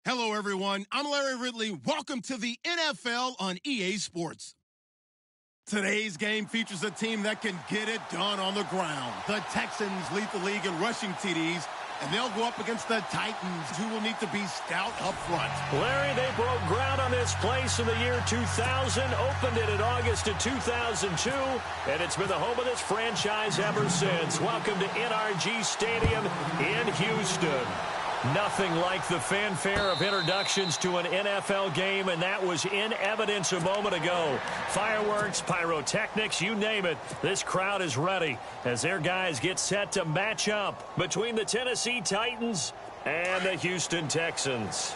Hello, everyone. I'm Larry Ridley. Welcome to the NFL on EA Sports. Today's game features a team that can get it done on the ground. The Texans lead the league in rushing TDs, and they'll go up against the Titans, who will need to be stout up front. Larry, they broke ground on this place in the year 2000, opened it in August of 2002, and it's been the home of this franchise ever since. Welcome to NRG Stadium in Houston. Nothing like the fanfare of introductions to an NFL game, and that was in evidence a moment ago. Fireworks, pyrotechnics, you name it. This crowd is ready as their guys get set to match up between the Tennessee Titans and the Houston Texans.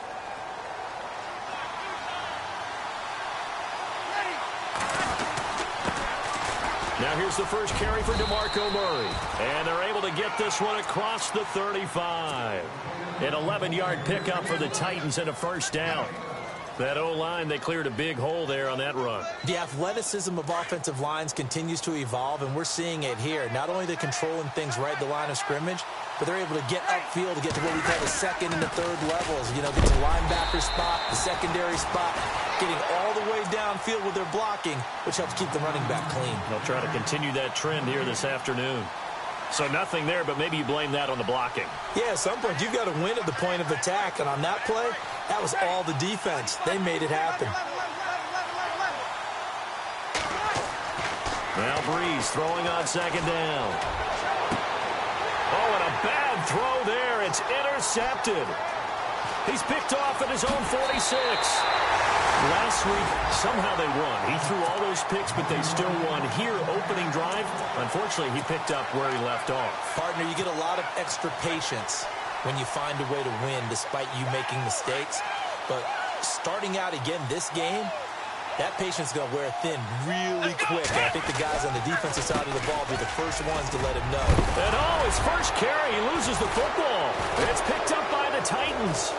Now here's the first carry for DeMarco Murray. And they're able to get this one across the 35. An 11-yard pickup for the Titans and a first down. That O-line, they cleared a big hole there on that run. The athleticism of offensive lines continues to evolve, and we're seeing it here. Not only are they controlling things right at the line of scrimmage, but they're able to get upfield to get to what we call the second and the third levels. You know, get to linebacker spot, the secondary spot, getting all the way downfield with their blocking, which helps keep the running back clean. They'll try to continue that trend here this afternoon. So nothing there, but maybe you blame that on the blocking. Yeah, at some point, you've got to win at the point of attack, and on that play, that was all the defense. They made it happen. Now Breeze throwing on second down. Oh, and a bad throw there. It's intercepted. He's picked off at his own 46. Last week, somehow they won. He threw all those picks, but they still won. Here, opening drive, unfortunately, he picked up where he left off. Partner, you get a lot of extra patience when you find a way to win despite you making mistakes. But starting out again this game, that patience is going to wear thin really quick. And I think the guys on the defensive side of the ball will be the first ones to let him know. And oh, his first carry, he loses the football. It's picked up by the Titans.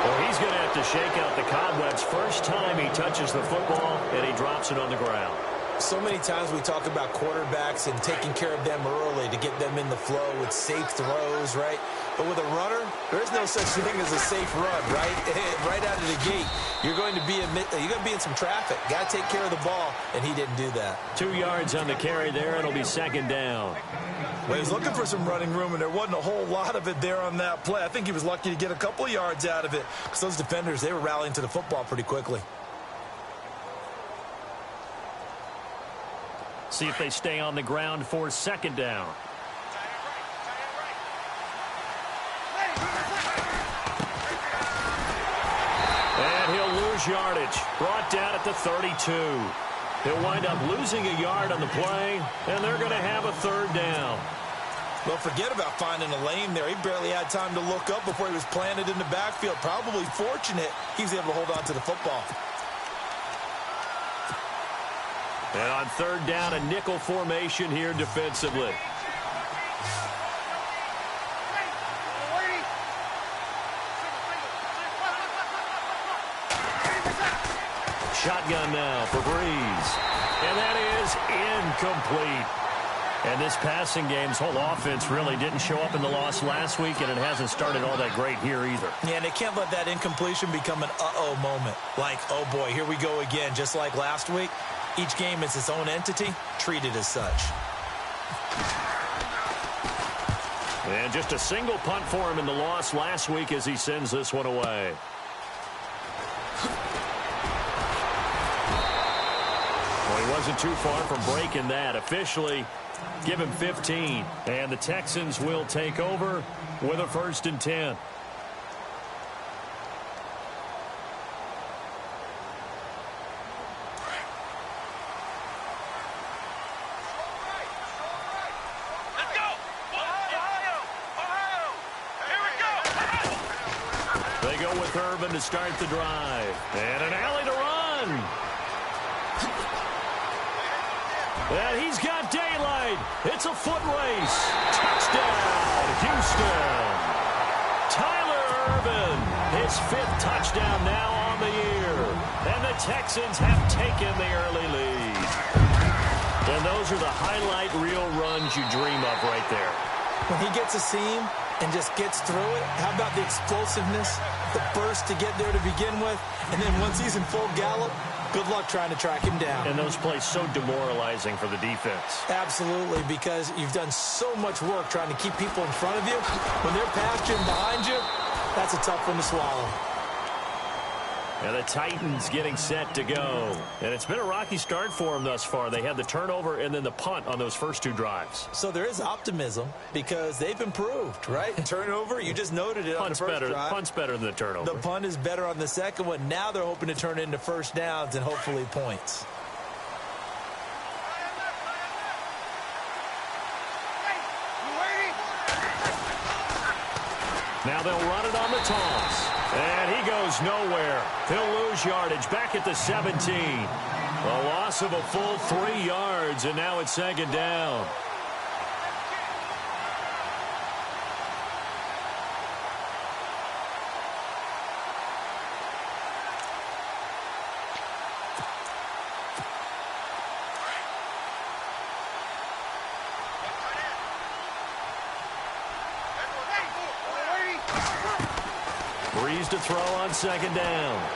Well, he's going to have to shake out the cobwebs. First time he touches the football, and he drops it on the ground. So many times we talk about quarterbacks and taking care of them early to get them in the flow with safe throws, right? But with a runner, there is no such thing as a safe run, right? Right out of the gate, you're going to be in some traffic. Got to take care of the ball, and he didn't do that. 2 yards on the carry there. It'll be second down. Well, he was looking for some running room, and there wasn't a whole lot of it there on that play. I think he was lucky to get a couple of yards out of it because those defenders, they were rallying to the football pretty quickly. See if they stay on the ground for second down. And he'll lose yardage. Brought down at the 32. He'll wind up losing a yard on the play, and they're going to have a third down. Well, forget about finding a lane there. He barely had time to look up before he was planted in the backfield. Probably fortunate he was able to hold on to the football. And on third down, a nickel formation here defensively. Shotgun now for Breeze. And that is incomplete. And this passing game's whole offense really didn't show up in the loss last week, and it hasn't started all that great here either. Yeah, and they can't let that incompletion become an uh-oh moment. Like, oh boy, here we go again, just like last week. Each game is its own entity, treated as such. And just a single punt for him in the loss last week as he sends this one away. Well, he wasn't too far from breaking that. Officially, give him 15. And the Texans will take over with a 1st and 10. To start the drive. And an alley to run. And he's got daylight. It's a foot race. Touchdown, Houston. Tyler Ervin, his 5th touchdown now on the year. And the Texans have taken the early lead. And those are the highlight reel runs you dream of right there. When he gets a seam and just gets through it, how about the explosiveness, the burst to get there to begin with, and then once he's in full gallop, good luck trying to track him down. And those plays so demoralizing for the defense. Absolutely, because you've done so much work trying to keep people in front of you. When they're past you and behind you, that's a tough one to swallow. And the Titans getting set to go. And it's been a rocky start for them thus far. They had the turnover and then the punt on those first two drives. So there is optimism because they've improved, right? Turnover, you just noted it on the first drive. Punt's better than the turnover. The punt is better on the second one. Now they're hoping to turn it into first downs and hopefully points. Now they'll run it on the toss. And he goes nowhere. He'll lose yardage back at the 17. A loss of a full 3 yards, and now it's second down. Breeze to throw on second down.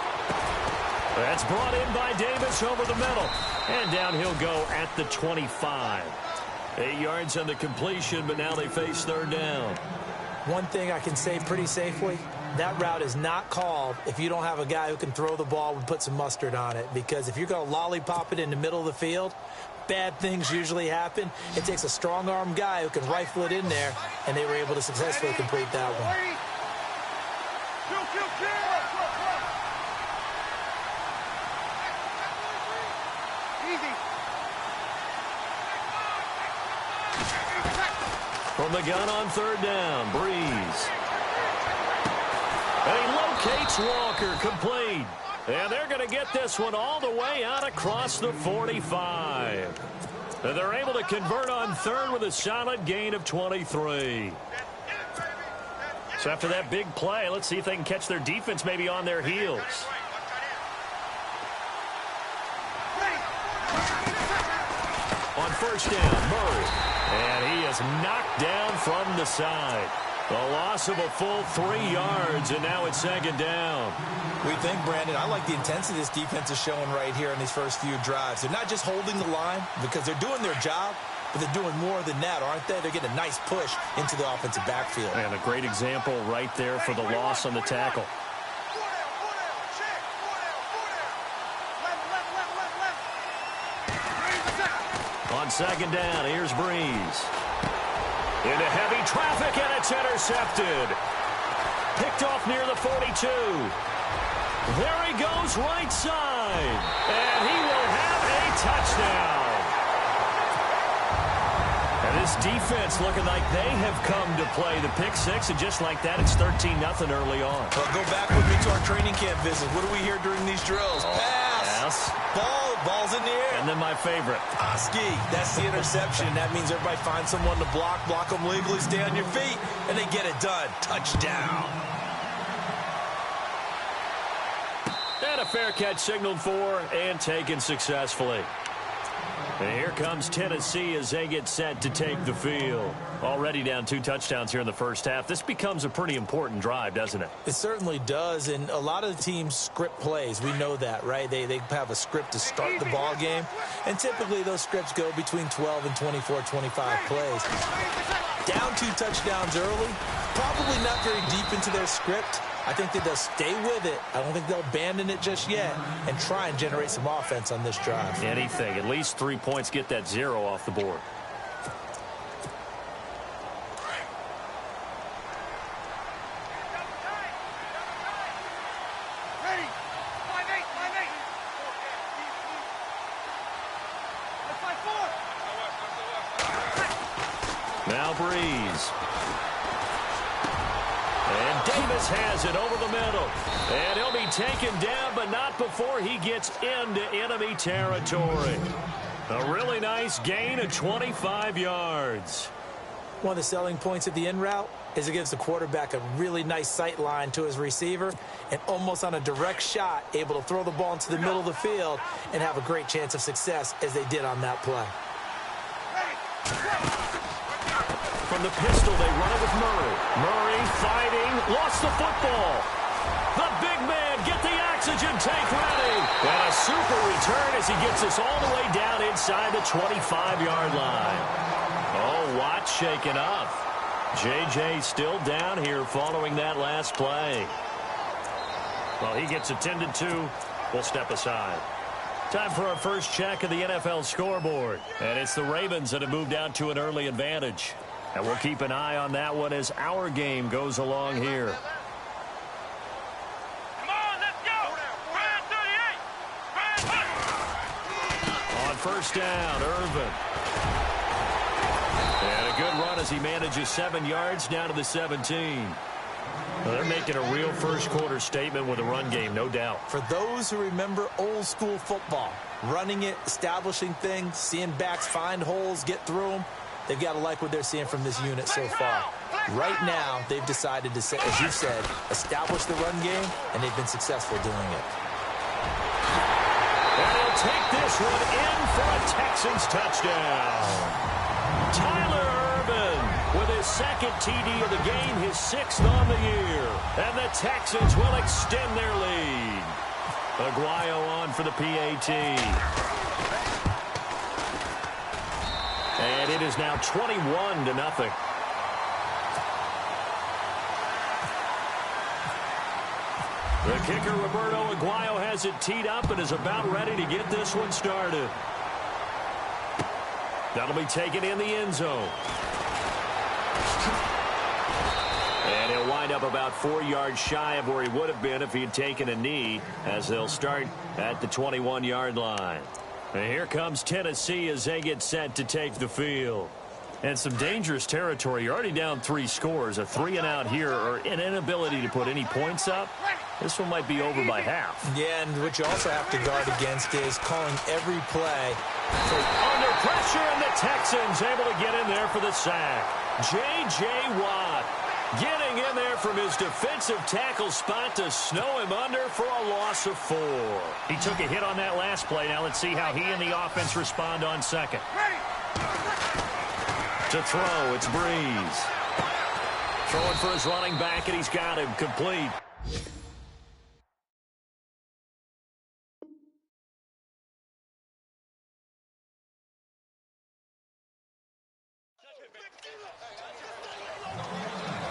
That's brought in by Davis over the middle. And down he'll go at the 25. 8 yards on the completion, but now they face third down. One thing I can say pretty safely, that route is not called if you don't have a guy who can throw the ball and put some mustard on it. Because if you're going to lollipop it in the middle of the field, bad things usually happen. It takes a strong-arm guy who can rifle it in there, and they were able to successfully complete that one. From the gun on third down, Breeze. And he locates Walker, complete. And they're going to get this one all the way out across the 45. And they're able to convert on third with a solid gain of 23. So after that big play, let's see if they can catch their defense maybe on their heels. On first down, Murray. And he is knocked down from the side. A loss of a full 3 yards, and now it's second down. We think, Brandon, I like the intensity this defense is showing right here in these first few drives. They're not just holding the line because they're doing their job, but they're doing more than that, aren't they? They're getting a nice push into the offensive backfield. And a great example right there for the loss on the tackle. On second down, here's Breeze. Into heavy traffic, and it's intercepted. Picked off near the 42. There he goes, right side. And he will have a touchdown. And this defense looking like they have come to play the pick six, and just like that, it's 13-0 early on. Well, go back with me to our training camp visit. What do we hear during these drills? Pass. Ball's in the air. And then my favorite. Oski, that's the interception. That means everybody finds someone to block them legally, stay on your feet, and they get it done. Touchdown. And a fair catch signaled for and taken successfully. And here comes Tennessee as they get set to take the field. Already down 2 touchdowns here in the first half. This becomes a pretty important drive, doesn't it? It certainly does, and a lot of the teams script plays. We know that, right? They have a script to start the ball game, and typically those scripts go between 12 and 24, 25 plays. Down 2 touchdowns early, probably not very deep into their script. I think that they'll stay with it. I don't think they'll abandon it just yet and try and generate some offense on this drive. Anything. At least 3 points, get that 0 off the board. Now Breeze. And Davis has it over the middle. And he'll be taken down, but not before he gets into enemy territory. A really nice gain of 25 yards. One of the selling points of the in route is it gives the quarterback a really nice sight line to his receiver and almost on a direct shot able to throw the ball into the middle of the field and have a great chance of success as they did on that play. from the pistol. They run it with Murray. Murray fighting, lost the football. The big man, get the oxygen tank ready. And a super return as he gets us all the way down inside the 25-yard line. Oh, Watt shaken up. J.J. still down here following that last play. Well, he gets attended to. We'll step aside. Time for our first check of the NFL scoreboard. And it's the Ravens that have moved out to an early advantage. And we'll keep an eye on that one as our game goes along here. Come on, let's go. Brand 38. On first down, Irvin. And a good run as he manages 7 yards down to the 17. Well, they're making a real first-quarter statement with a run game, no doubt. For those who remember old-school football, running it, establishing things, seeing backs find holes, get through them, they've got to like what they're seeing from this unit so far. Right now, they've decided to, as you said, establish the run game, and they've been successful doing it. And he'll take this one in for a Texans touchdown. Tyler Urban with his second TD of the game, his 6th on the year. And the Texans will extend their lead. Aguayo on for the PAT. And it is now 21-0. The kicker, Roberto Aguayo, has it teed up and is about ready to get this one started. That'll be taken in the end zone. And he'll wind up about 4 yards shy of where he would have been if he had taken a knee, as they'll start at the 21-yard line. And here comes Tennessee as they get set to take the field. And some dangerous territory. You're already down 3 scores. A 3-and-out here, or an inability to put any points up. This one might be over by half. Yeah, and what you also have to guard against is calling every play. Under pressure, and the Texans able to get in there for the sack. J.J. Watt getting in there from his defensive tackle spot to snow him under for a loss of 4. He took a hit on that last play. Now let's see how he and the offense respond on second. To throw, it's Breeze. Throwing for his running back, and he's got him complete.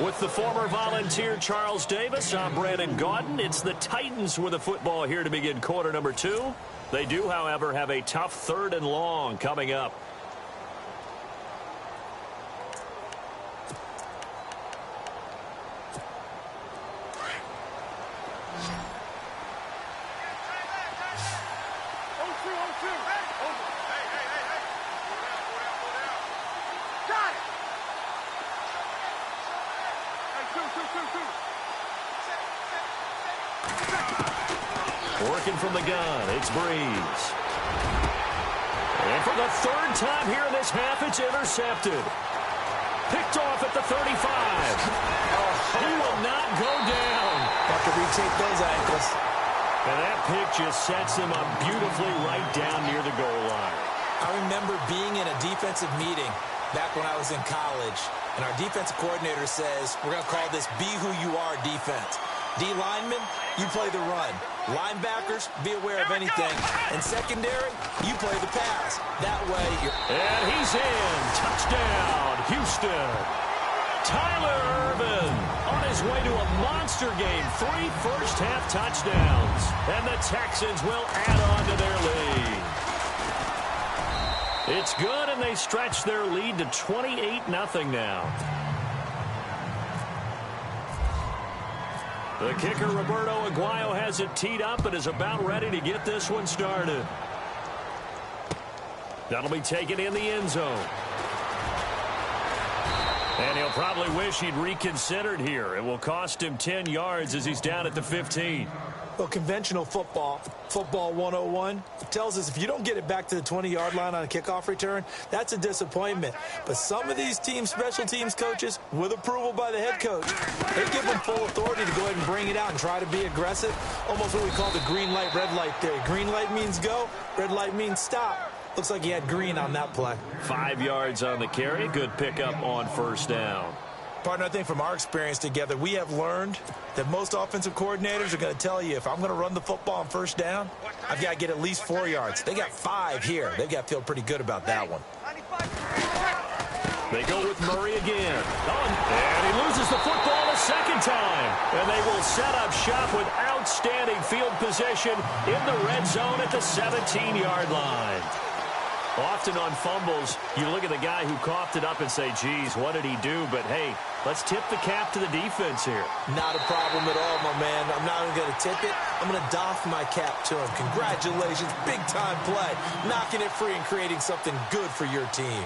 With the former Volunteer Charles Davis, I'm Brandon Gaudin. It's the Titans with the football here to begin quarter number 2. They do, however, have a tough 3rd and long coming up. Working from the gun, it's Breeze. And for the 3rd time here in this half, it's intercepted. Picked off at the 35. He will not go down. Have to retake those ankles. And that pick just sets him up beautifully right down near the goal line. I remember being in a defensive meeting back when I was in college, and our defensive coordinator says, we're going to call this Be Who You Are defense. D linemen, you play the run. Linebackers, be aware of anything. And secondary, you play the pass. That way you're... And he's in. Touchdown, Houston. Tyler Urban on his way to a monster game. 3 first-half touchdowns. And the Texans will add on to their lead. It's good, and they stretch their lead to 28-0 now. The kicker, Roberto Aguayo, has it teed up and is about ready to get this one started. That'll be taken in the end zone. And he'll probably wish he'd reconsidered here. It will cost him 10 yards as he's down at the 15. Well, conventional football 101, tells us if you don't get it back to the 20-yard line on a kickoff return, that's a disappointment. But some of these team special teams coaches, with approval by the head coach, they give them full authority to go ahead and bring it out and try to be aggressive. Almost what we call the green light, red light theory. Green light means go, red light means stop. Looks like he had green on that play. 5 yards on the carry. Good pickup on first down. Partner, I think from our experience together, we have learned that most offensive coordinators are going to tell you, if I'm going to run the football on first down, I've got to get at least 4 yards. They got 5 here. They've got to feel pretty good about that one. They go with Murray again. And he loses the football a second time. And they will set up shop with outstanding field position in the red zone at the 17-yard line. Often on fumbles, you look at the guy who coughed it up and say, geez, what did he do? But, hey, let's tip the cap to the defense here. Not a problem at all, my man. I'm not even going to tip it. I'm going to doff my cap to him. Congratulations, big-time play. Knocking it free and creating something good for your team.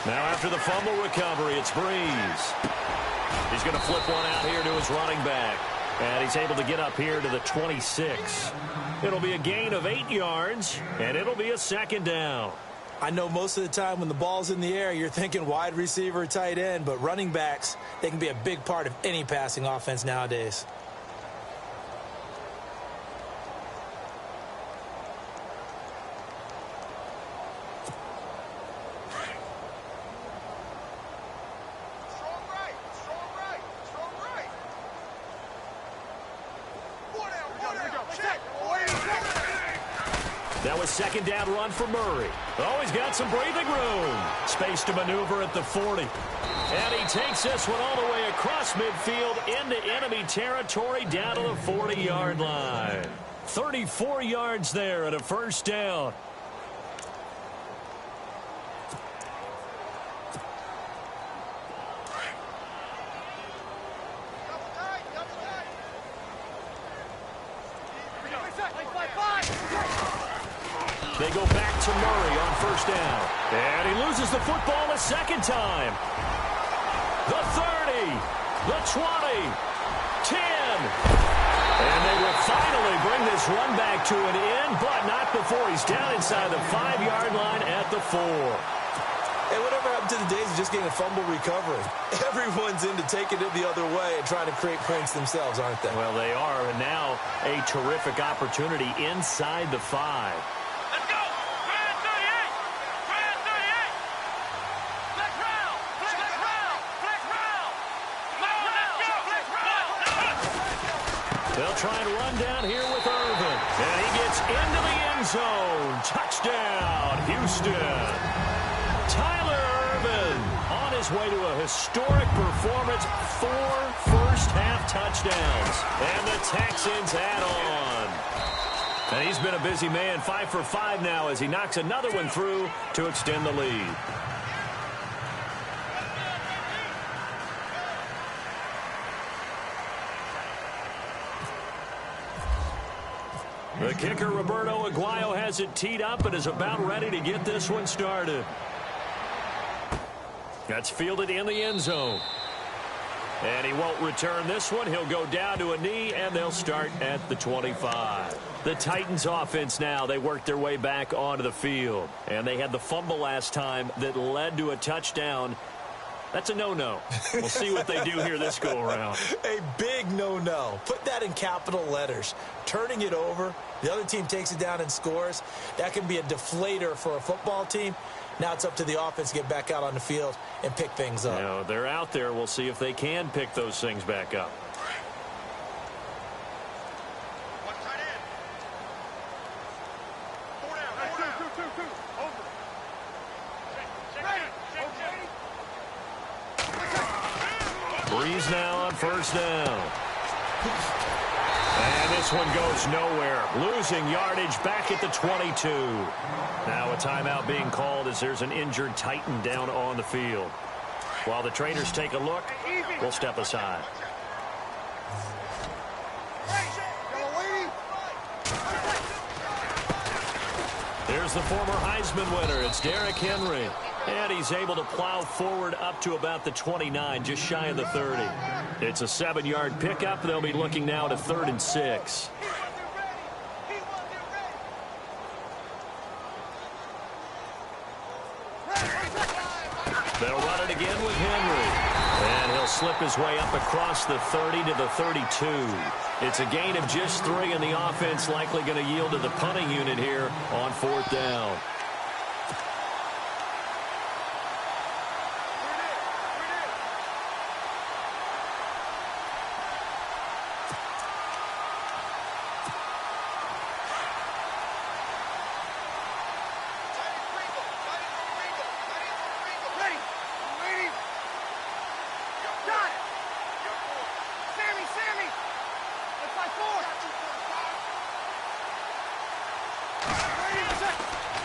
Now after the fumble recovery, it's Breeze. He's going to flip one out here to his running back. And he's able to get up here to the 26. It'll be a gain of 8 yards, and it'll be a second down. I know most of the time when the ball's in the air, you're thinking wide receiver, tight end, but running backs, they can be a big part of any passing offense nowadays. That was second down run for Murray. Oh, he's got some breathing room. Space to maneuver at the 40. And he takes this one all the way across midfield into enemy territory down to the 40-yard line. 34 yards there at a first down. They go back to Murray on first down. And he loses the football a second time. The 30, the 20, 10. And they will finally bring this run back to an end, but not before he's down inside the 5-yard line at the 4. Hey, whatever happened to the days of just getting a fumble recovery? Everyone's into taking it the other way and trying to create points themselves, aren't they? Well, they are, and now a terrific opportunity inside the 5. They'll try and run down here with Irvin. And he gets into the end zone. Touchdown, Houston. Tyler Irvin on his way to a historic performance. 4 first-half touchdowns. And the Texans add on. And he's been a busy man. 5 for 5 now as he knocks another one through to extend the lead. The kicker, Roberto Aguayo, has it teed up and is about ready to get this one started. That's fielded in the end zone. And he won't return this one. He'll go down to a knee, and they'll start at the 25. The Titans offense now, they work their way back onto the field. And they had the fumble last time that led to a touchdown. That's a no-no. We'll see what they do here this go-around. A big no-no. Put that in capital letters. Turning it over, the other team takes it down and scores. That can be a deflator for a football team. Now it's up to the offense to get back out on the field and pick things up. You know, they're out there. We'll see if they can pick those things back up. Breeze now on first down. And this one goes nowhere. Losing yardage back at the 22. Now a timeout being called as there's an injured Titan down on the field. While the traders take a look, we'll step aside. Here's the former Heisman winner. It's Derrick Henry. And he's able to plow forward up to about the 29, just shy of the 30. It's a 7-yard pickup. They'll be looking now to 3rd and 6. slip his way up across the 30 to the 32. It's a gain of just 3, and the offense likely going to yield to the punting unit here on 4th down.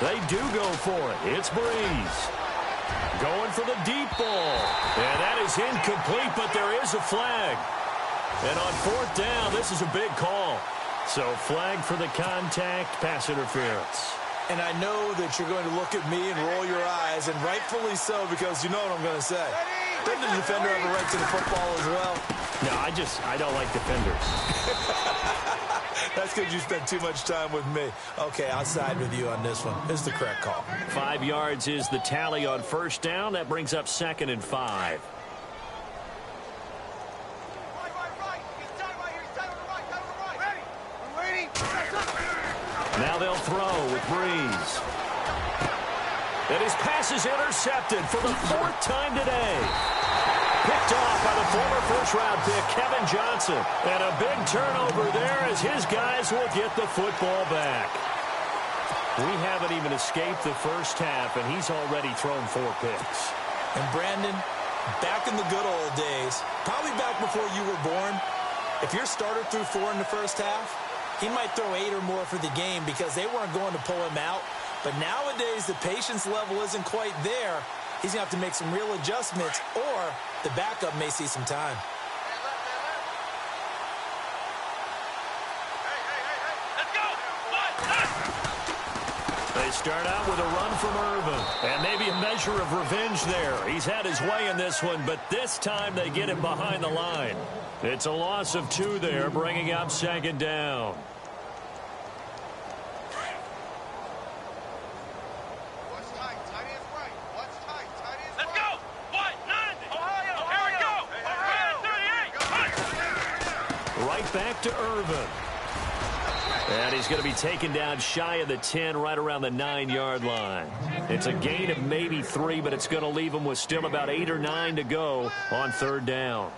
They do go for it. It's Breeze. Going for the deep ball. And that is incomplete, but there is a flag. And on 4th down, this is a big call. So flag for the contact, pass interference. And I know that you're going to look at me and roll your eyes, and rightfully so, because you know what I'm going to say. Doesn't the defender have a right to the football as well? No, I don't like defenders. That's because you spent too much time with me. Okay, I'll side with you on this one. This is the correct call. 5 yards is the tally on 1st down. That brings up 2nd and 5. Now they'll throw with Breeze. And his pass is intercepted for the 4th time today. Picked off by the former first-round pick, Kevin Johnson. And a big turnover there as his guys will get the football back. We haven't even escaped the first half, and he's already thrown 4 picks. And Brandon, back in the good old days, probably back before you were born, if your starter threw 4 in the first half, he might throw 8 or more for the game because they weren't going to pull him out. But nowadays, the patience level isn't quite there. He's going to have to make some real adjustments, or the backup may see some time. Let's go. They start out with a run from Irvin. And maybe a measure of revenge there. He's had his way in this one, but this time they get him behind the line. It's a loss of 2 there, bringing up 2nd down. Back to Irvin. And he's going to be taken down shy of the 10, right around the 9-yard line. It's a gain of maybe 3, but it's going to leave him with still about 8 or 9 to go on 3rd down.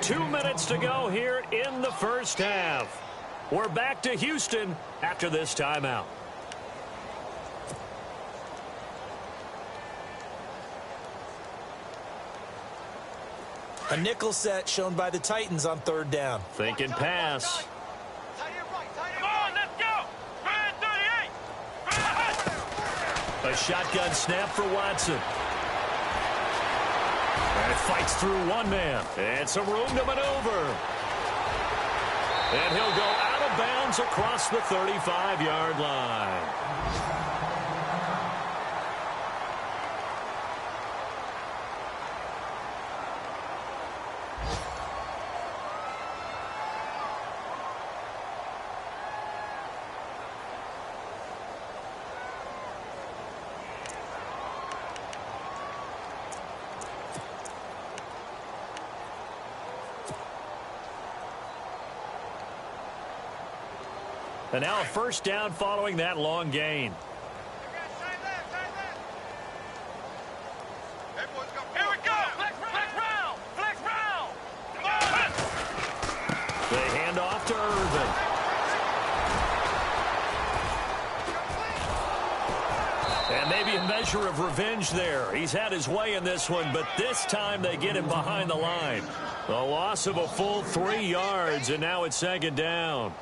Two minutes to go here in the first half. We're back to Houston after this timeout. A nickel set shown by the Titans on 3rd down. Thinking pass. Come on, let's go. 38. A shotgun snap for Watson. And fights through one man. And some room to maneuver. And he'll go out of bounds across the 35-yard line. And now a 1st down following that long gain. Here we go. Flex round. Flex round. Come on. They hand off to Irvin. And maybe a measure of revenge there. He's had his way in this one, but this time they get him behind the line. A loss of a full 3 yards, and now it's 2nd down.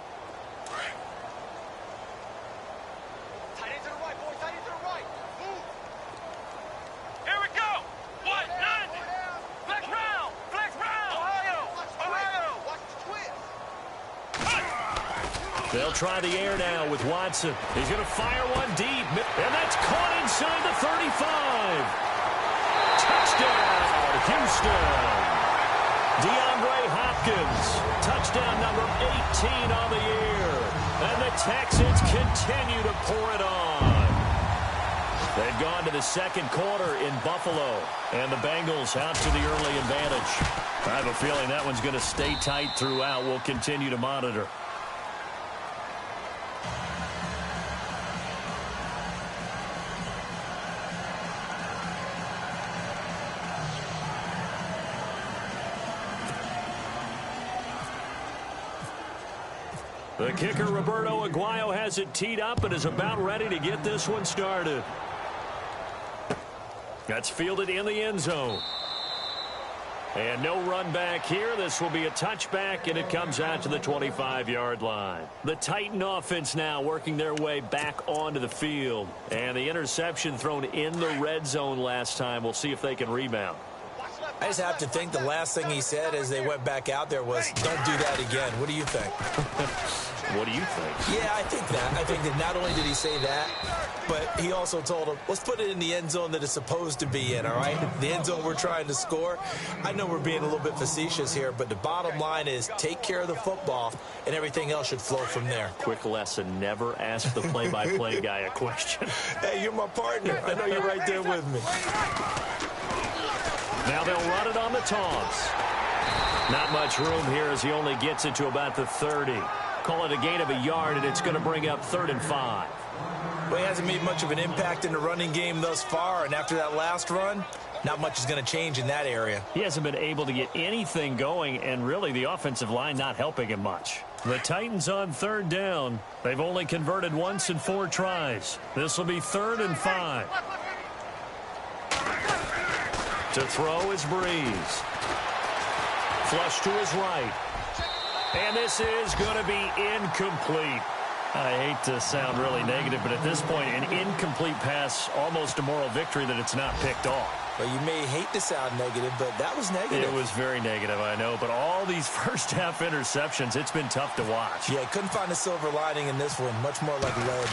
They'll try the air now with Watson. He's going to fire one deep, and that's caught inside the 35. Touchdown, Houston. DeAndre Hopkins, touchdown number 18 on the year. And the Texans continue to pour it on. They've gone to the second quarter in Buffalo. And the Bengals out to the early advantage. I have a feeling that one's going to stay tight throughout. We'll continue to monitor. The kicker, Roberto Aguayo, has it teed up and is about ready to get this one started. That's fielded in the end zone. And no run back here. This will be a touchback, and it comes out to the 25-yard line. The Titan offense now working their way back onto the field. And the interception thrown in the red zone last time. We'll see if they can rebound. I just have to think the last thing he said as they went back out there was, don't do that again. What do you think? What do you think? Yeah, I think that. I think that not only did he say that, but he also told him, let's put it in the end zone that it's supposed to be in, all right? The end zone we're trying to score. I know we're being a little bit facetious here, but the bottom line is take care of the football, and everything else should flow from there. Quick lesson, never ask the play-by-play guy a question. Hey, you're my partner. I know you're right there with me. Now they'll run it on the toss. Not much room here as he only gets it to about the 30. Call it a gain of a yard, and it's going to bring up 3rd and 5. Well, he hasn't made much of an impact in the running game thus far, and after that last run, not much is going to change in that area. He hasn't been able to get anything going, and really the offensive line not helping him much. The Titans on 3rd down. They've only converted once in 4 tries. This will be 3rd and 5. To throw is Breeze. Flush to his right. And this is going to be incomplete. I hate to sound really negative, but at this point, an incomplete pass, almost a moral victory that it's not picked off. Well, you may hate to sound negative, but that was negative. It was very negative, I know. But all these first-half interceptions, it's been tough to watch. Yeah, couldn't find a silver lining in this one. Much more like lead.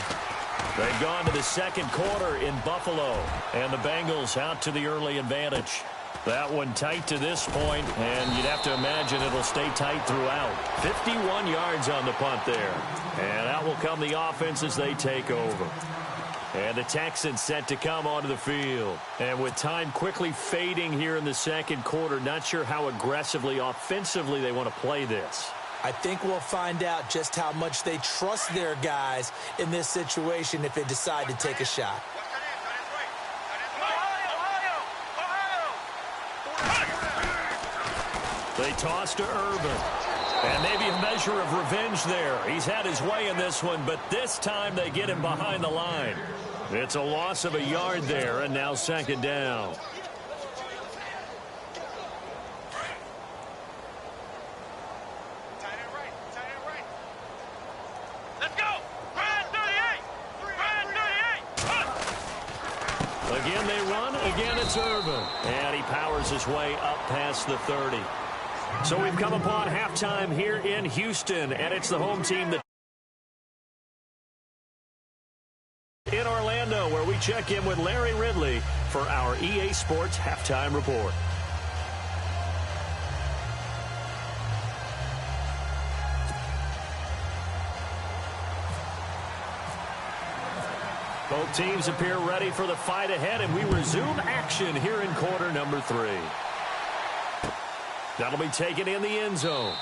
They've gone to the second quarter in Buffalo. And the Bengals out to the early advantage. That one tight to this point, and you'd have to imagine it'll stay tight throughout. 51 yards on the punt there. And out will come the offense as they take over. And the Texans set to come onto the field. And with time quickly fading here in the second quarter, not sure how aggressively, offensively they want to play this. I think we'll find out just how much they trust their guys in this situation if they decide to take a shot. They toss to Urban. And maybe a measure of revenge there. He's had his way in this one, but this time they get him behind the line. It's a loss of a yard there, and now 2nd down. Again they run, again it's Urban. And he powers his way up past the 30. So we've come upon halftime here in Houston, and it's the home team that in Orlando, where we check in with Larry Ridley for our EA Sports Halftime Report. Both teams appear ready for the fight ahead, and we resume action here in quarter number 3. That'll be taken in the end zone.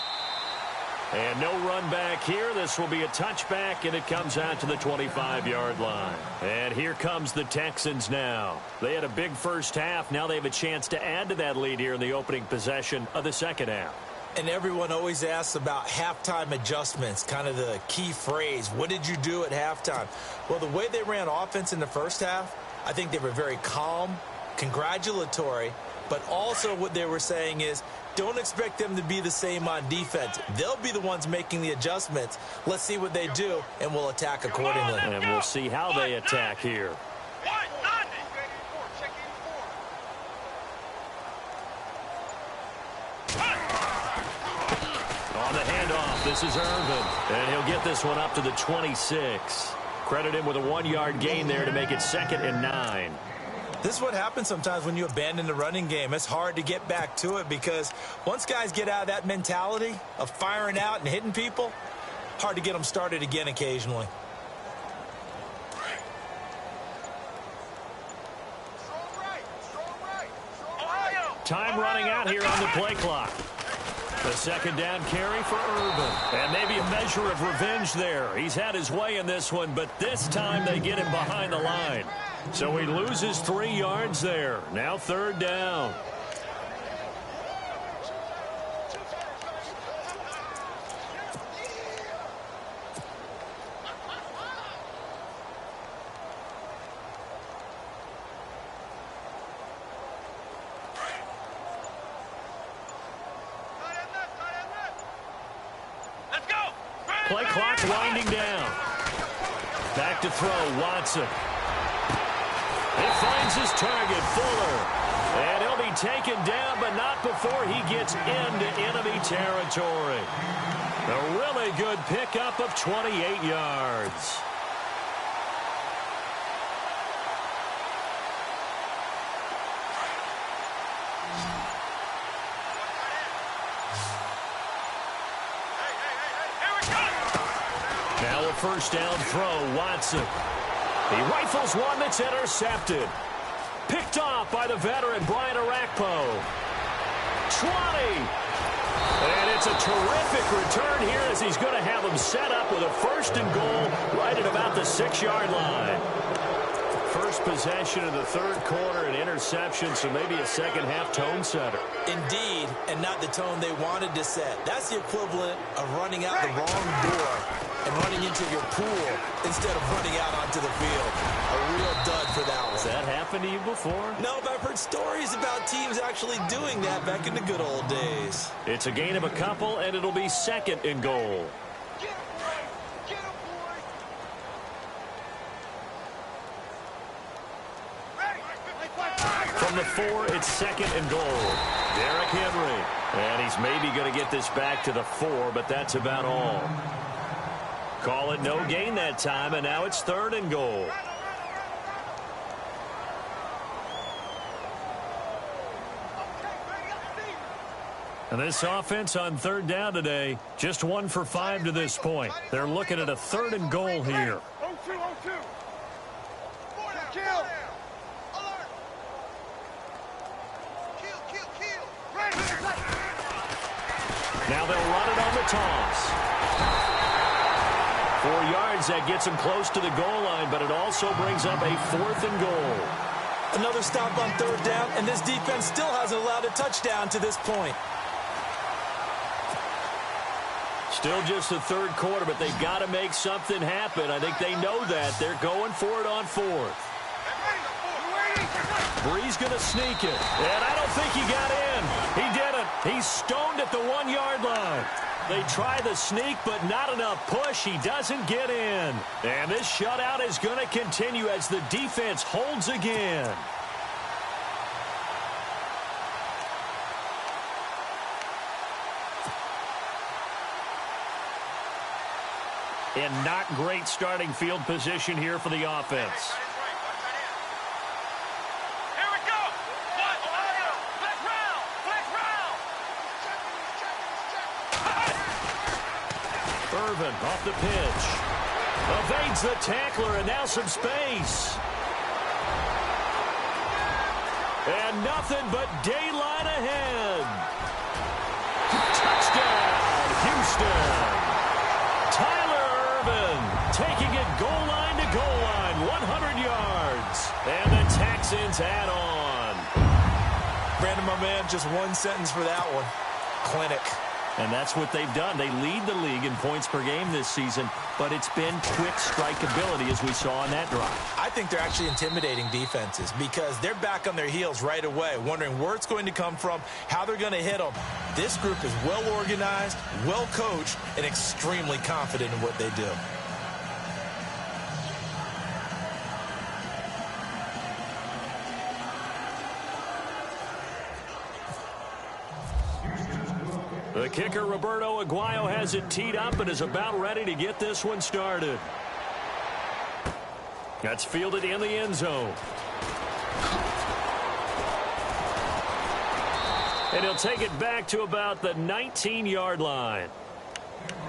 And no run back here. This will be a touchback, and it comes out to the 25-yard line. And here comes the Texans now. They had a big first half. Now they have a chance to add to that lead here in the opening possession of the second half. And everyone always asks about halftime adjustments, kind of the key phrase. What did you do at halftime? Well, the way they ran offense in the first half, I think they were very calm, congratulatory, but also what they were saying is, don't expect them to be the same on defense. They'll be the ones making the adjustments. Let's see what they do, and we'll attack accordingly. And we'll see how they attack here. On the handoff, this is Irvin. And he'll get this one up to the 26. Credit him with a 1-yard gain there to make it 2nd and 9. This is what happens sometimes when you abandon the running game. It's hard to get back to it because once guys get out of that mentality of firing out and hitting people, Hard to get them started again occasionally. Time running out here on the play clock. The second down carry for Urban. And maybe a measure of revenge there. He's had his way in this one, but this time they get him behind the line. So he loses 3 yards there. Now third down. Play clock winding down. Back to throw, Watson. He finds his target, Fuller. And he'll be taken down, but not before he gets into enemy territory. A really good pickup of 28 yards. Now a first down throw, Watson. He rifles one that's intercepted. Picked off by the veteran, Brian Arakpo. 20. And it's a terrific return here as he's going to have him set up with a first and goal right at about the 6-yard line. First possession of the third quarter, an interception, so maybe a second-half tone setter. Indeed, and not the tone they wanted to set. That's the equivalent of running out the wrong door and running into your pool instead of running out onto the field. A real dud for that one. Has that happened to you before? No, but I've heard stories about teams actually doing that back in the good old days. It's a gain of a couple, and it'll be second and goal. From the 4, it's second and goal. Derrick Henry. And he's maybe going to get this back to the 4, but that's about all. Call it no gain that time, and now it's third and goal. And this offense on third down today, just 1 for 5 to this point. They're looking at a third and goal here. 0-2. Now they'll run it on the toss. 4 yards, that gets them close to the goal line, but it also brings up a fourth and goal. Another stop on third down, and this defense still hasn't allowed a touchdown to this point. Still just the third quarter, but they've got to make something happen. I think they know that. They're going for it on fourth. Brees going to sneak it, and I don't think he got in. He didn't. He's stoned at the 1-yard line. They try the sneak, but not enough push. He doesn't get in. And this shutout is going to continue as the defense holds again. And not great starting field position here for the offense. Irvin off the pitch. Evades the tackler, and now some space. And nothing but daylight ahead. Touchdown, Houston. Tyler Irvin taking it goal line to goal line, 100 yards. And the Texans add on. Brandon, my man, just one sentence for that one. Clinic. And that's what they've done. They lead the league in points per game this season, but it's been quick strike ability as we saw on that drive. I think they're actually intimidating defenses because they're back on their heels right away, wondering where it's going to come from, how they're going to hit them. This group is well organized, well coached, and extremely confident in what they do. The kicker, Roberto Aguayo, has it teed up and is about ready to get this one started. That's fielded in the end zone. And he'll take it back to about the 19-yard line.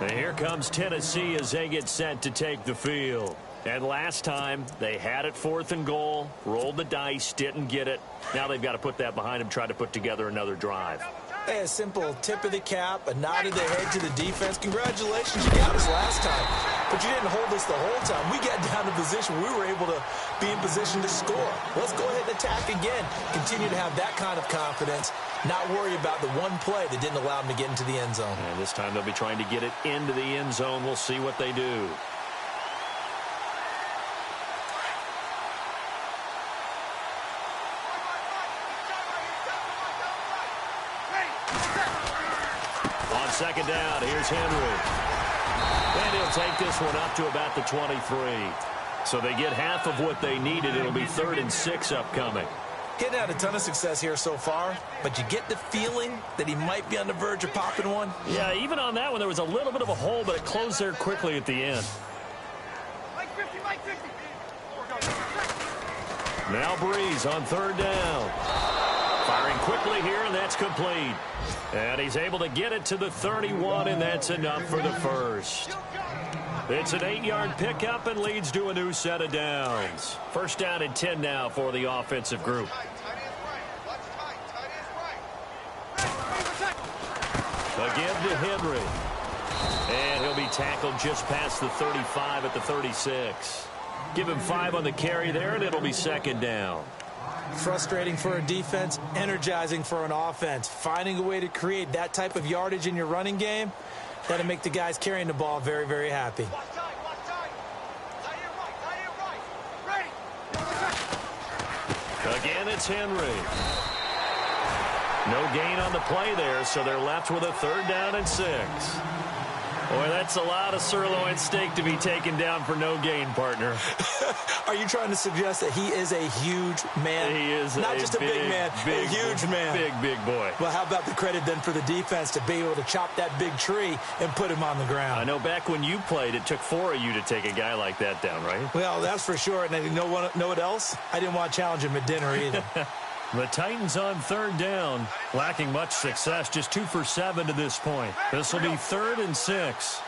And here comes Tennessee as they get set to take the field. And last time, they had it 4th and goal, rolled the dice, didn't get it. Now they've got to put that behind them, try to put together another drive. Hey, a simple tip of the cap, a nod of the head to the defense. Congratulations, you got us last time. But you didn't hold us the whole time. We got down to position. We were able to be in position to score. Let's go ahead and attack again. Continue to have that kind of confidence. Not worry about the one play that didn't allow them to get into the end zone. And this time they'll be trying to get it into the end zone. We'll see what they do. On second down, here's Henry. And he'll take this one up to about the 23. So they get half of what they needed. It'll be 3rd and 6 upcoming. Getting out a ton of success here so far, but you get the feeling that he might be on the verge of popping one. Yeah, even on that one, there was a little bit of a hole, but it closed there quickly at the end. Now Breeze on 3rd down. Firing quickly here, and that's complete. And he's able to get it to the 31, and that's enough for the first. It's an 8-yard pickup and leads to a new set of downs. 1st down and 10 now for the offensive group. Again to Henry. And he'll be tackled just past the 35 at the 36. Give him 5 on the carry there, and it'll be 2nd down. Frustrating for a defense, energizing for an offense. Finding a way to create that type of yardage in your running game, that'll make the guys carrying the ball very, very happy. Again, it's Henry. No gain on the play there, so they're left with a 3rd down and 6. Boy, that's a lot of sirloin steak to be taken down for no gain, partner. Are you trying to suggest that he is a huge man? He is not just a big man, a huge man. Big boy. Well, how about the credit then for the defense to be able to chop that big tree and put him on the ground? I know back when you played, it took 4 of you to take a guy like that down, right? Well, that's for sure. And you know what else? I didn't want to challenge him at dinner either. The Titans on 3rd down, lacking much success, just 2 for 7 to this point. This will be 3rd and 6.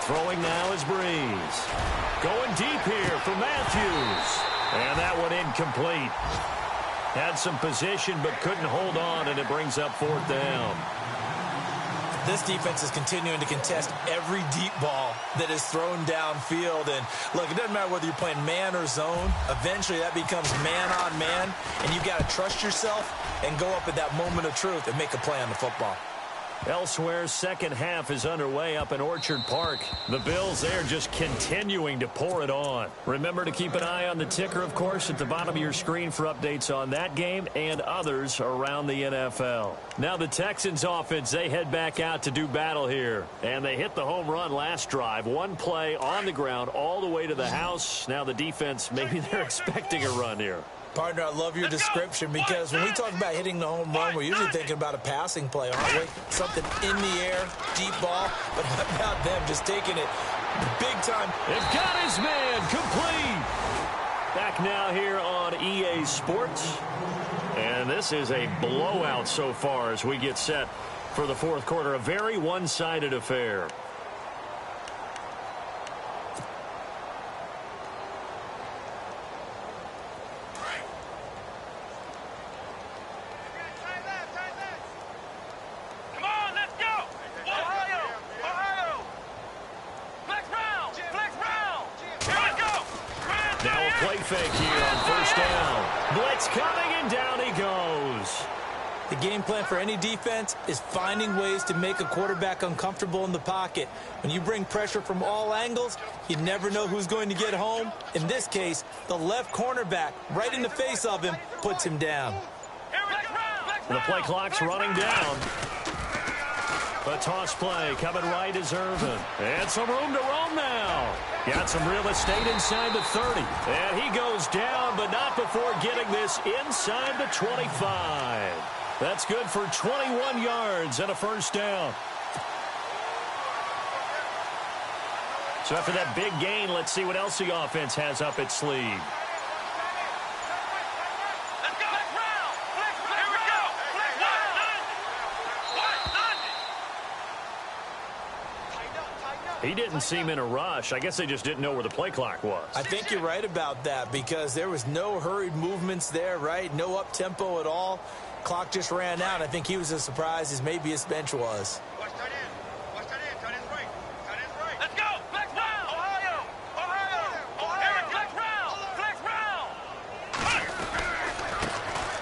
Throwing now is Breeze. Going deep here for Matthews. And that one incomplete. Had some position but couldn't hold on, and it brings up 4th down. This defense is continuing to contest every deep ball that is thrown downfield. And, look, it doesn't matter whether you're playing man or zone. Eventually, that becomes man on man, and you've got to trust yourself and go up at that moment of truth and make a play on the football. Elsewhere, second half is underway up in Orchard Park. The Bills there just continuing to pour it on. Remember to keep an eye on the ticker, of course, at the bottom of your screen for updates on that game and others around the NFL. Now the Texans offense, they head back out to do battle here. And they hit the home run last drive. One play on the ground all the way to the house. Now the defense, maybe they're expecting a run here. Partner, I love your description because when we talk about hitting the home run, we're usually thinking about a passing play, aren't we? Something in the air, deep ball, but how about them just taking it big time? They've got his man complete. Back now here on EA Sports. And this is a blowout so far as we get set for the 4th quarter. A very one-sided affair. Fake here on 1st down. Blitz coming, and down he goes. The game plan for any defense is finding ways to make a quarterback uncomfortable in the pocket. When you bring pressure from all angles, you never know who's going to get home. In this case, the left cornerback, right in the face of him, puts him down. The play clock's running down. The toss play coming right is Irvin. And some room to roam now. Got some real estate inside the 30. And he goes down, but not before getting this inside the 25. That's good for 21 yards and a 1st down. So after that big gain, let's see what else the offense has up its sleeve. He didn't seem in a rush. I guess they just didn't know where the play clock was. I think you're right about that because there was no hurried movements there, right? No up-tempo at all. Clock just ran out. I think he was as surprised as maybe his bench was. Watch tight end. Watch tight end. Tight end's right. Tight end's right. Let's go. Flex round. Ohio. Eric, flex round. Flex round.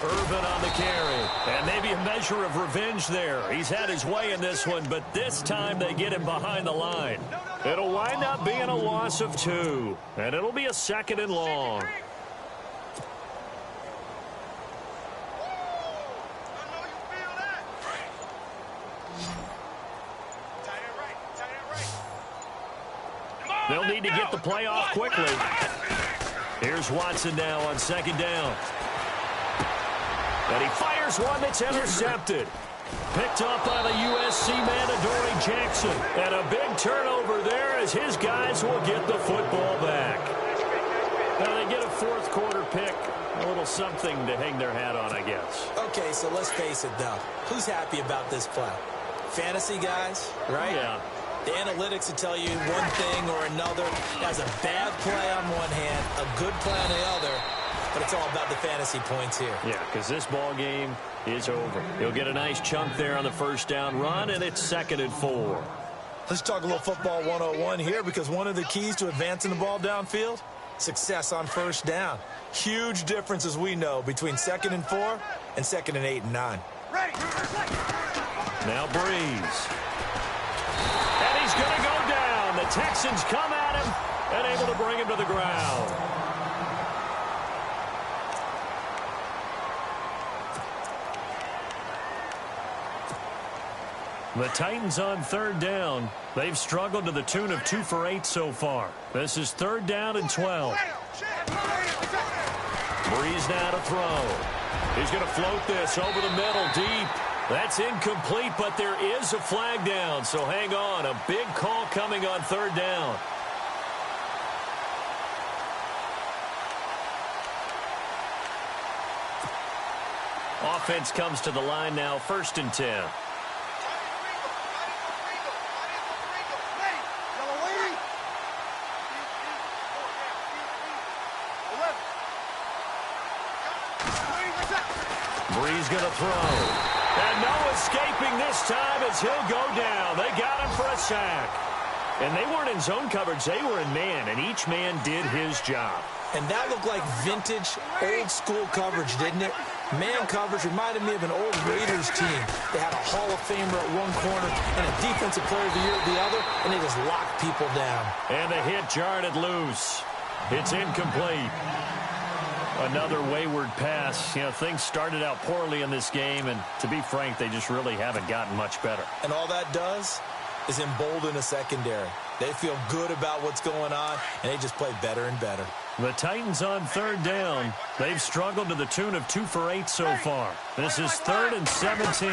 Irvin on the carry. And maybe a measure of revenge there. He's had his way in this one, but this time they get him behind the line. It'll wind up being a loss of 2. And it'll be a 2nd and long. They'll need to get the play off quickly. Here's Watson now on 2nd down. And he fires one that's intercepted. Picked up by the USC man, Adoree Jackson. And a big turnover there as his guys will get the football back. Now they get a 4th quarter pick. A little something to hang their hat on, I guess. Okay, so let's face it, though. Who's happy about this play? Fantasy guys, right? Yeah. The analytics will tell you one thing or another. That's a bad play on one hand, a good play on the other, but it's all about the fantasy points here. Yeah, because this ball game is over. He'll get a nice chunk there on the 1st down run, and it's 2nd and 4. Let's talk a little football 101 here because one of the keys to advancing the ball downfield, success on 1st down. Huge difference, as we know, between 2nd and 4 and 2nd and 8 and 9. Now Breeze. And he's going to go down. The Texans come at him and able to bring him to the ground. The Titans on 3rd down. They've struggled to the tune of 2 for 8 so far. This is 3rd down and 12. Breeze now to throw. He's going to float this over the middle deep. That's incomplete, but there is a flag down, so hang on. A big call coming on 3rd down. Offense comes to the line now, 1st and 10. Breeze going to throw. And no escaping this time as he'll go down. They got him for a sack. And they weren't in zone coverage. They were in man, and each man did his job. And that looked like vintage, old-school coverage, didn't it? Man coverage reminded me of an old Raiders team. They had a Hall of Famer at one corner and a Defensive Player of the Year at the other, and they just locked people down. And the hit jarred it loose. It's incomplete. Another wayward pass. You know, things started out poorly in this game, and to be frank, they just really haven't gotten much better. And all that does is embolden a secondary. They feel good about what's going on, and they just play better and better. The Titans on 3rd down. They've struggled to the tune of 2 for 8 so far. This is 3rd and 17.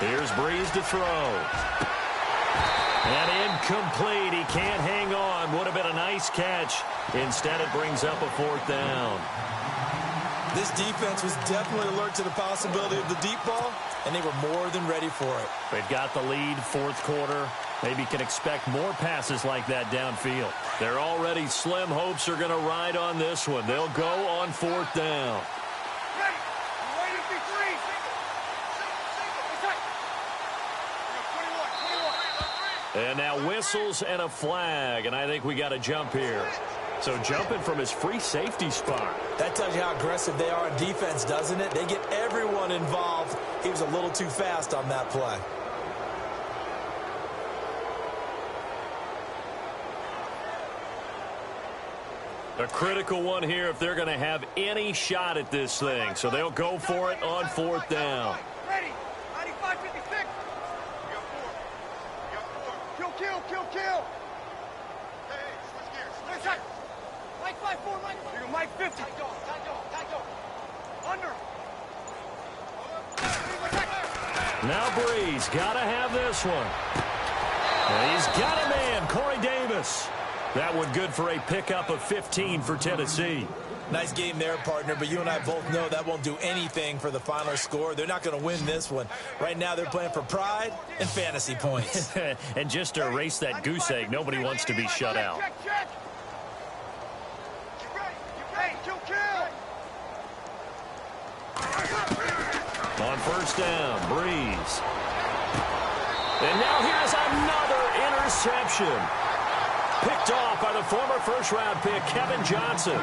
Here's Breeze to throw. And incomplete. He can't hang on. Would have been a nice catch. Instead, it brings up a 4th down. This defense was definitely alert to the possibility of the deep ball, and they were more than ready for it. They've got the lead, 4th quarter. Maybe can expect more passes like that downfield. Their already slim hopes are going to ride on this one. They'll go on 4th down. And now whistles and a flag, and I think we got to jump here. So jumping from his free safety spot. That tells you how aggressive they are on defense, doesn't it? They get everyone involved. He was a little too fast on that play. A critical one here if they're going to have any shot at this thing. So they'll go for it on 4th down. Ready. 95-56. Kill. Hey, switch gears. Switch. Mike 5-4, Mike 5. You're Mike 50. Tight dog. Under. Now Breeze got to have this one. And he's got a man, Corey Davis. That one good for a pickup of 15 for Tennessee. Nice game there, partner, but you and I both know that won't do anything for the final score. They're not going to win this one. Right now, they're playing for pride and fantasy points. And just to erase that goose egg, nobody wants to be shut out. On first down, Breeze. And now here's another interception. Picked off by the former first-round pick, Kevin Johnson.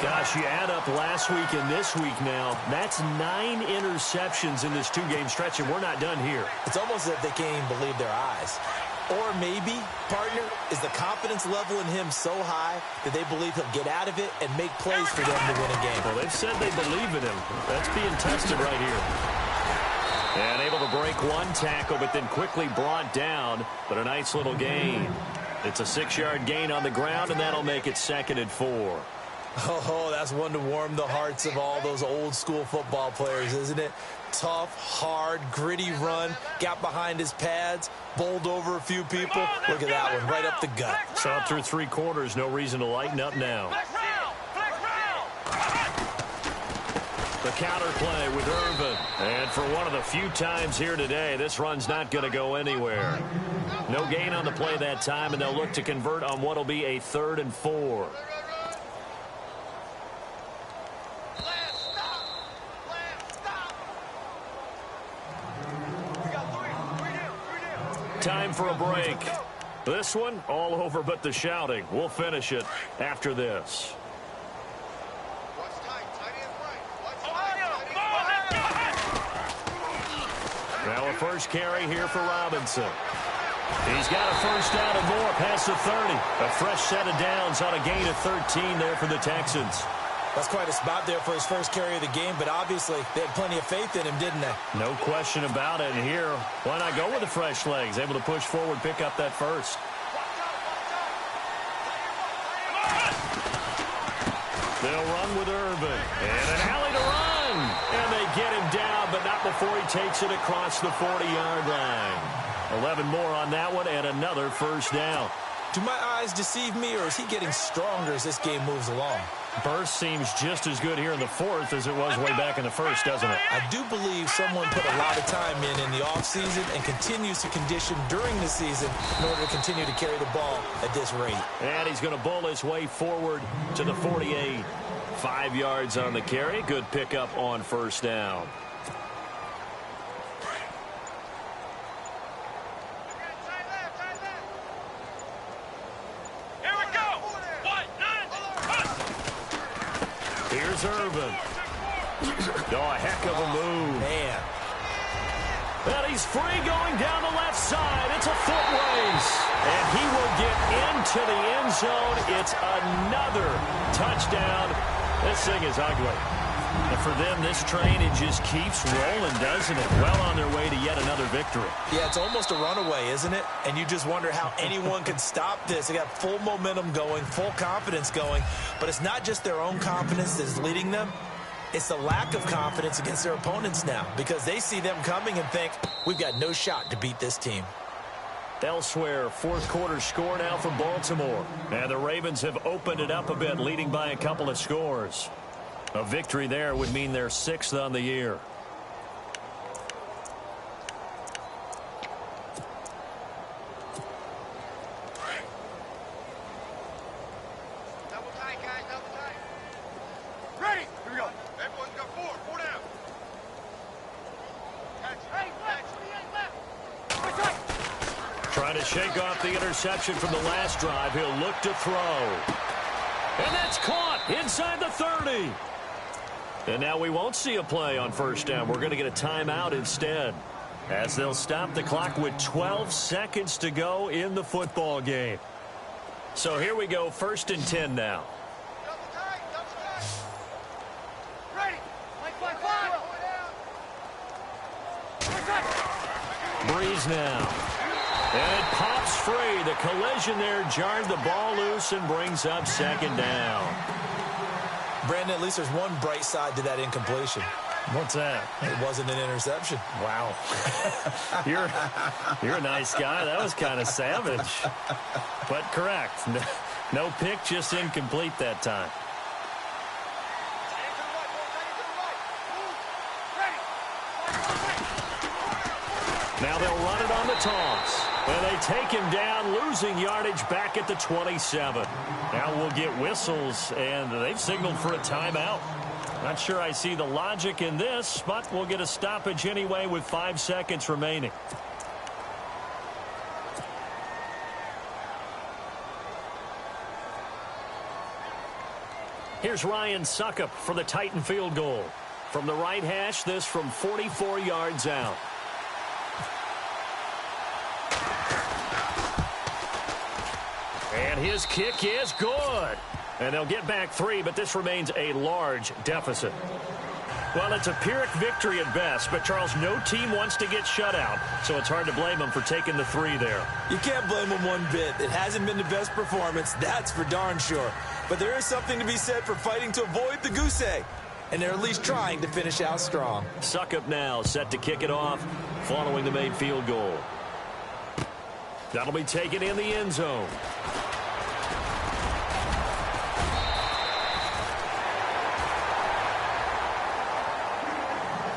Gosh, you add up last week and this week now. That's 9 interceptions in this 2-game stretch, and we're not done here. It's almost as if they can't even believe their eyes. Or maybe, partner, is the confidence level in him so high that they believe he'll get out of it and make plays for them to win a game. Well, they've said they believe in him. That's being tested right here. And able to break one tackle, but then quickly brought down. But a nice little gain. It's a 6-yard gain on the ground, and that'll make it 2nd and 4. Oh, that's one to warm the hearts of all those old-school football players, isn't it? Tough, hard, gritty run, got behind his pads, bowled over a few people. Look at that one, right up the gut. So up through 3 quarters, no reason to lighten up now. The counter play with Irvin. And for one of the few times here today, this run's not going to go anywhere. No gain on the play that time, and they'll look to convert on what will be a 3rd and 4. Time for a break. This one, all over but the shouting. We'll finish it after this. Now a first carry here for Robinson. He's got a first down and more past the 30. A fresh set of downs on a gain of 13 there for the Texans. That's quite a spot there for his first carry of the game, but obviously they had plenty of faith in him, didn't they? No question about it. And here, why not go with the fresh legs? Able to push forward, pick up that first. They'll run with Irvin. And an alley to run. And they get him down, but not before he takes it across the 40-yard line. 11 more on that one, and another first down. Do my eyes deceive me, or is he getting stronger as this game moves along? Burst seems just as good here in the 4th as it was way back in the 1st, doesn't it? I do believe someone put a lot of time in the offseason and continues to condition during the season in order to continue to carry the ball at this rate. And he's going to bowl his way forward to the 48. 5 yards on the carry. Good pickup on first down. Here's Irvin. Oh, a heck of a move. Man. And he's free going down the left side. It's a foot race. And he will get into the end zone. It's another touchdown. This thing is ugly. And for them, this train, it just keeps rolling, doesn't it? Well on their way to yet another victory. Yeah, it's almost a runaway, isn't it? And you just wonder how anyone could stop this. They got full momentum going, full confidence going. But it's not just their own confidence that's leading them. It's the lack of confidence against their opponents now, because they see them coming and think, we've got no shot to beat this team. Elsewhere, 4th quarter score now for Baltimore. And the Ravens have opened it up a bit, leading by a couple of scores. A victory there would mean they're 6th on the year. Double tight, guys, double tight. Ready? Here we go. Everyone's got 4 down. Catch it. Hey, left, 28 left. Trying to shake off the interception from the last drive. He'll look to throw. And that's caught inside the 30. And now we won't see a play on first down. We're going to get a timeout instead, as they'll stop the clock with 12 seconds to go in the football game. So here we go, 1st and 10 now. Double tight, double tight. Ready? Five. Breeze now. And it pops free. The collision there jarred the ball loose and brings up 2nd down. Brandon, at least there's one bright side to that incompletion. What's that? It wasn't an interception. Wow. You're a nice guy. That was kind of savage. But correct. No pick, just incomplete that time. Now they'll run it on the toss. And they take him down, losing yardage back at the 27. Now we'll get whistles, and they've signaled for a timeout. Not sure I see the logic in this, but we'll get a stoppage anyway with 5 seconds remaining. Here's Ryan Suckup for the Titan field goal. From the right hash, this from 44 yards out. And his kick is good. And they'll get back 3, but this remains a large deficit. Well, it's a Pyrrhic victory at best, but, Charles, no team wants to get shut out, so it's hard to blame them for taking the 3 there. You can't blame them one bit. It hasn't been the best performance, that's for darn sure. But there is something to be said for fighting to avoid the goose egg, and they're at least trying to finish out strong. Suckup now set to kick it off following the made field goal. That'll be taken in the end zone.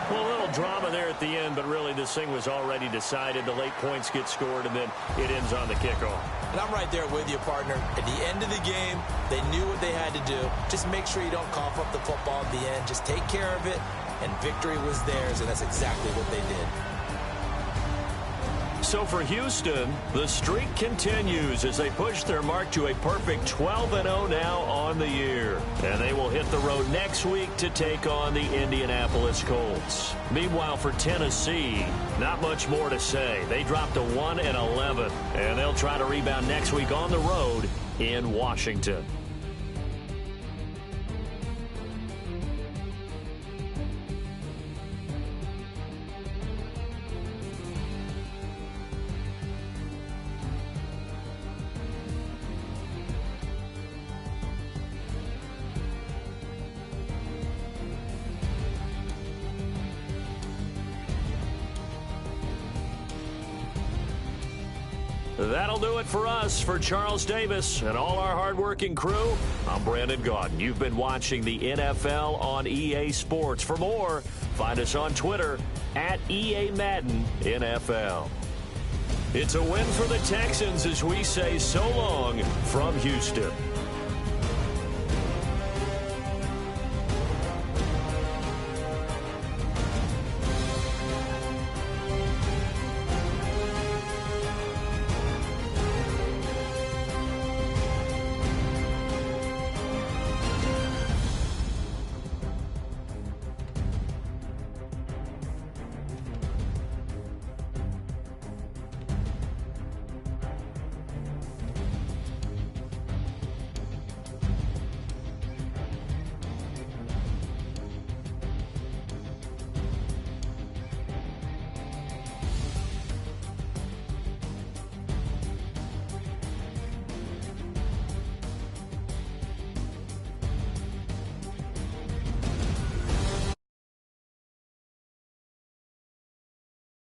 Well, a little drama there at the end, but really this thing was already decided. The late points get scored, and then it ends on the kickoff. And I'm right there with you, partner. At the end of the game, they knew what they had to do. Just make sure you don't cough up the football at the end. Just take care of it, and victory was theirs, and that's exactly what they did. So for Houston, the streak continues as they push their mark to a perfect 12-0 now on the year. And they will hit the road next week to take on the Indianapolis Colts. Meanwhile, for Tennessee, not much more to say. They dropped to 1-11, and they'll try to rebound next week on the road in Washington. That'll do it for us. For Charles Davis and all our hardworking crew, I'm Brandon Gaudin. You've been watching the NFL on EA Sports. For more, find us on Twitter at EA Madden NFL. It's a win for the Texans as we say so long from Houston.